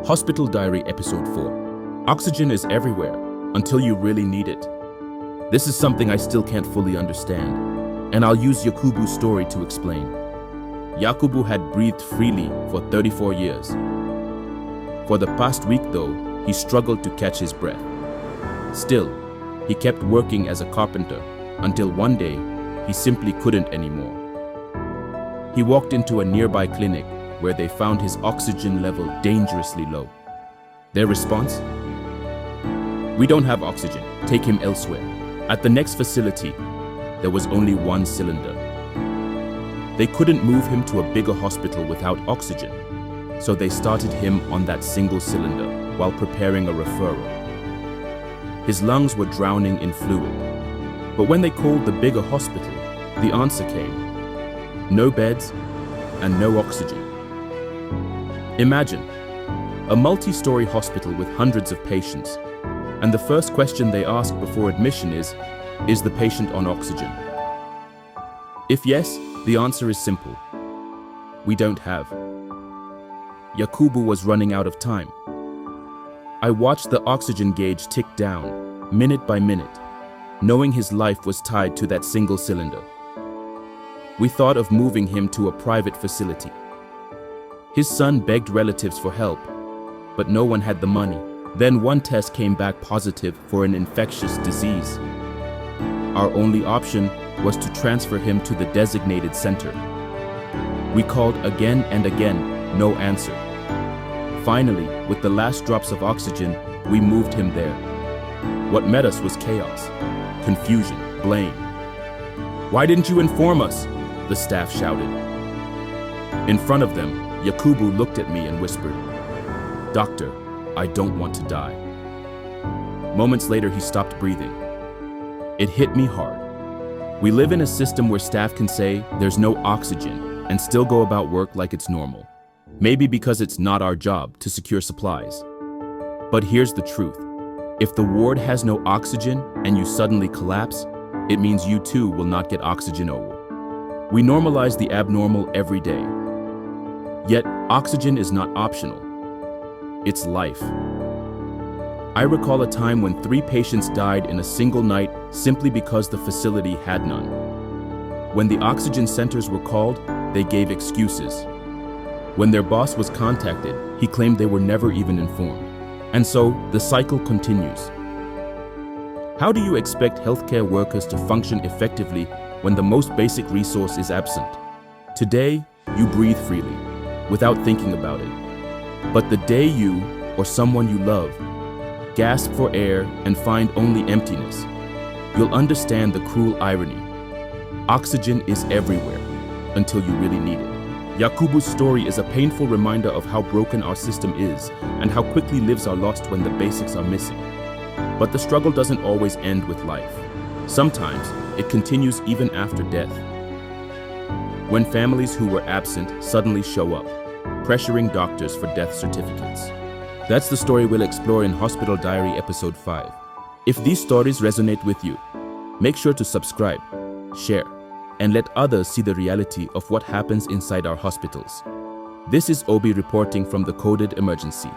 Hospital Diary Episode 4. Oxygen is everywhere until you really need it. This is something I still can't fully understand, and I'll use Yakubu's story to explain. Yakubu had breathed freely for 34 years. For the past week, though, he struggled to catch his breath. Still, he kept working as a carpenter until one day he simply couldn't anymore. He walked into a nearby clinic where they found his oxygen level dangerously low. Their response? "We don't have oxygen. Take him elsewhere." At the next facility, there was only one cylinder. They couldn't move him to a bigger hospital without oxygen, so they started him on that single cylinder while preparing a referral. His lungs were drowning in fluid, but when they called the bigger hospital, the answer came: no beds and no oxygen. Imagine a multi-story hospital with hundreds of patients, and the first question they ask before admission is the patient on oxygen? If yes, the answer is simple: we don't have. Yakubu was running out of time. I watched the oxygen gauge tick down, minute by minute, knowing his life was tied to that single cylinder. We thought of moving him to a private facility. His son begged relatives for help, but no one had the money. Then one test came back positive for an infectious disease. Our only option was to transfer him to the designated center. We called again and again, no answer. Finally, with the last drops of oxygen, we moved him there. What met us was chaos, confusion, blame. "Why didn't you inform us?" the staff shouted. In front of them, Yakubu looked at me and whispered, "Doctor, I don't want to die." Moments later, he stopped breathing. It hit me hard. We live in a system where staff can say there's no oxygen and still go about work like it's normal. Maybe because it's not our job to secure supplies. But here's the truth. If the ward has no oxygen and you suddenly collapse, it means you too will not get oxygen. We normalize the abnormal every day. Yet, oxygen is not optional. It's life. I recall a time when 3 patients died in a single night simply because the facility had none. When the oxygen centers were called, they gave excuses. When their boss was contacted, he claimed they were never even informed. And so, the cycle continues. How do you expect healthcare workers to function effectively when the most basic resource is absent? Today, you breathe freely, without thinking about it. But the day you, or someone you love, gasp for air and find only emptiness, you'll understand the cruel irony. Oxygen is everywhere, until you really need it. Yakubu's story is a painful reminder of how broken our system is and how quickly lives are lost when the basics are missing. But the struggle doesn't always end with life. Sometimes it continues even after death. When families who were absent suddenly show up, pressuring doctors for death certificates. That's the story we'll explore in Hospital Diary Episode 5. If these stories resonate with you, make sure to subscribe, share, and let others see the reality of what happens inside our hospitals. This is Obi reporting from the Coded Emergency.